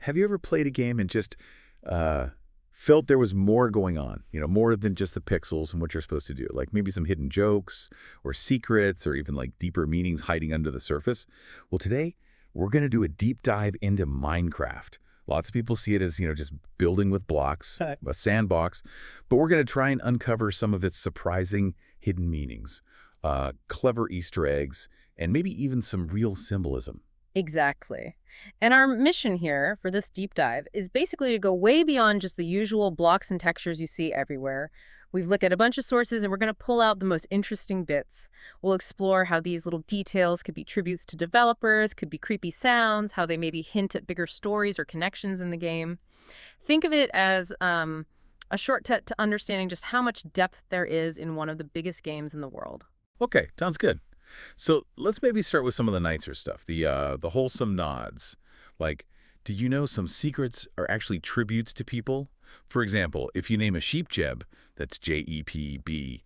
Have you ever played a game and just uh, felt there was more going on? More than just the pixels and what you're supposed to do. Like maybe some hidden jokes or secrets or even like deeper meanings hiding under the surface. Well, today we're going to do a deep dive into Minecraft. Lots of people see it as, just building with blocks, a sandbox, but we're going to try and uncover some of its surprising hidden meanings, clever Easter eggs, and maybe even some real symbolism. Exactly. And our mission here for this deep dive is basically to go way beyond just the usual blocks and textures you see everywhere. We've looked at a bunch of sources and we're going to pull out the most interesting bits. We'll explore how these little details could be tributes to developers, could be creepy sounds, how they maybe hint at bigger stories or connections in the game. Think of it as a shortcut to understanding just how much depth there is in one of the biggest games in the world. Okay, sounds good. So let's maybe start with some of the nicer stuff, the wholesome nods. Like, do you know some secrets are actually tributes to people? For example, if you name a sheep Jeb, that's Jepb,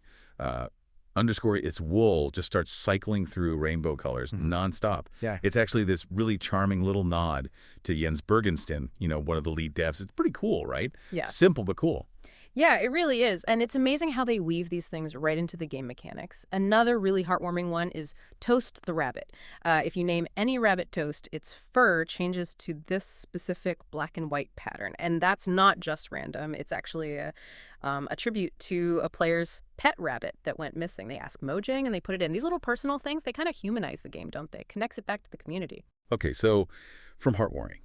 underscore its wool just starts cycling through rainbow colors nonstop. Yeah. It's actually this really charming little nod to Jens Bergensten, one of the lead devs. It's pretty cool, right? Yeah. Simple but cool. Yeah, it really is. And it's amazing how they weave these things right into the game mechanics. Another really heartwarming one is Toast the Rabbit. If you name any rabbit Toast, its fur changes to this specific black and white pattern. And that's not just random. It's actually a tribute to a player's pet rabbit that went missing. They ask Mojang and they put it in. These little personal things, they kind of humanize the game, don't they? Connects it back to the community. Okay, so from heartwarming,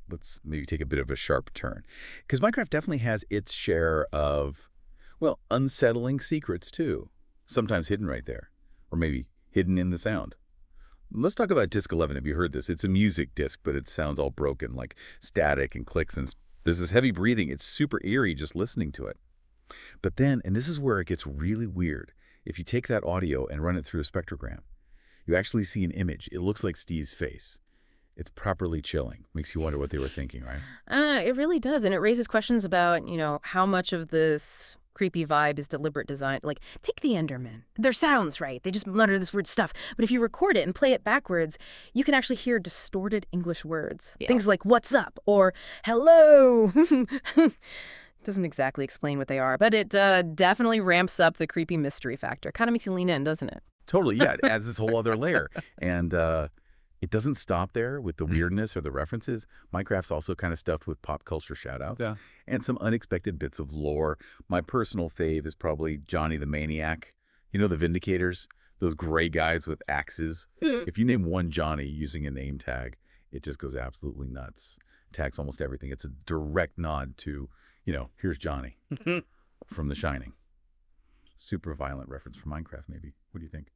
let's maybe take a bit of a sharp turn. Because Minecraft definitely has its share of, well, unsettling secrets, too. Sometimes hidden right there. Or maybe hidden in the sound. Let's talk about Disc 11. Have you heard this? It's a music disc, but it sounds all broken, like static and clicks. And there's this heavy breathing. It's super eerie just listening to it. But then, and this is where it gets really weird, if you take that audio and run it through a spectrogram, you actually see an image. It looks like Steve's face. It's properly chilling. Makes you wonder what they were thinking, right? It really does. And it raises questions about, how much of this creepy vibe is deliberate design. Like, take the Endermen. Their sounds, right? They just mutter this weird stuff. But if you record it and play it backwards, you can actually hear distorted English words. Yeah. Things like, what's up? Or, hello. Doesn't exactly explain what they are, but it definitely ramps up the creepy mystery factor. Kind of makes you lean in, doesn't it? Totally, yeah. It adds this whole other layer. And it doesn't stop there with the weirdness or the references. Minecraft's also kind of stuffed with pop culture shout-outs and some unexpected bits of lore. My personal fave is probably Johnny the Maniac. The Vindicators? Those gray guys with axes. If you name one Johnny using a name tag, it just goes absolutely nuts. Tags almost everything. It's a direct nod to, here's Johnny from The Shining. Super violent reference for Minecraft, maybe. What do you think?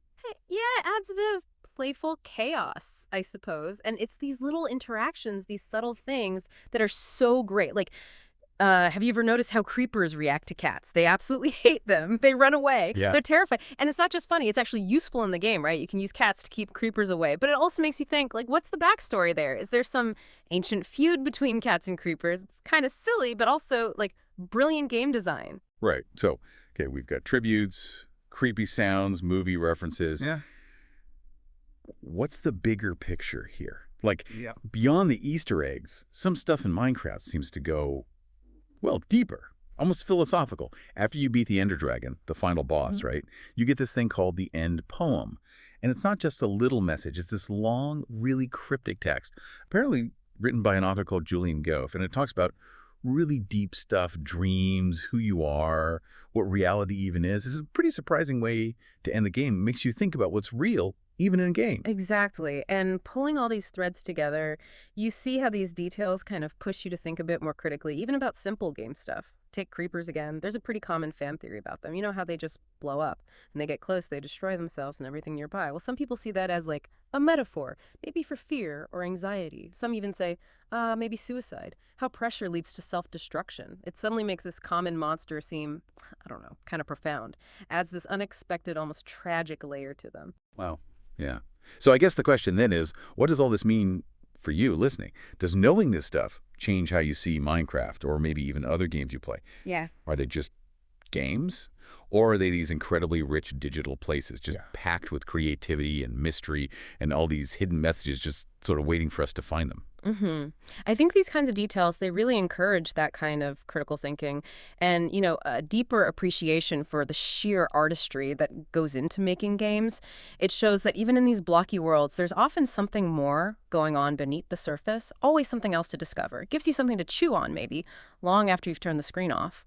Yeah, it adds a bit of playful chaos, I suppose. And it's these little interactions, these subtle things that are so great. Like, have you ever noticed how creepers react to cats? They absolutely hate them. They run away. Yeah. They're terrified. And it's not just funny. It's actually useful in the game, right? You can use cats to keep creepers away. But it also makes you think, like, what's the backstory there? Is there some ancient feud between cats and creepers? It's kind of silly, but also, like, brilliant game design. Right. So, okay, we've got tributes, creepy sounds, movie references. Yeah. What's the bigger picture here? Like, beyond the Easter eggs, some stuff in Minecraft seems to go, well, deeper, almost philosophical. After you beat the Ender Dragon, the final boss, right, you get this thing called the End Poem. And it's not just a little message. It's this long, really cryptic text, apparently written by an author called Julian Goff. And it talks about really deep stuff, dreams, who you are, what reality even is. This is a pretty surprising way to end the game. It makes you think about what's real, even in a game. Exactly. And pulling all these threads together, you see how these details kind of push you to think a bit more critically, even about simple game stuff. Take creepers again. There's a pretty common fan theory about them. You know how they just blow up and they get close, they destroy themselves and everything nearby. Well, some people see that as like a metaphor, maybe for fear or anxiety. Some even say, maybe suicide. How pressure leads to self-destruction. It suddenly makes this common monster seem, I don't know, kind of profound. Adds this unexpected, almost tragic layer to them. Wow. Yeah. So I guess the question then is, what does all this mean for you listening? Does knowing this stuff change how you see Minecraft or maybe even other games you play? Yeah. Are they just games? Or are they these incredibly rich digital places just Yeah. packed with creativity and mystery and all these hidden messages just sort of waiting for us to find them? hmm I think these kinds of details, they really encourage that kind of critical thinking and, a deeper appreciation for the sheer artistry that goes into making games. It shows that even in these blocky worlds, there's often something more going on beneath the surface, always something else to discover. It gives you something to chew on, maybe, long after you've turned the screen off.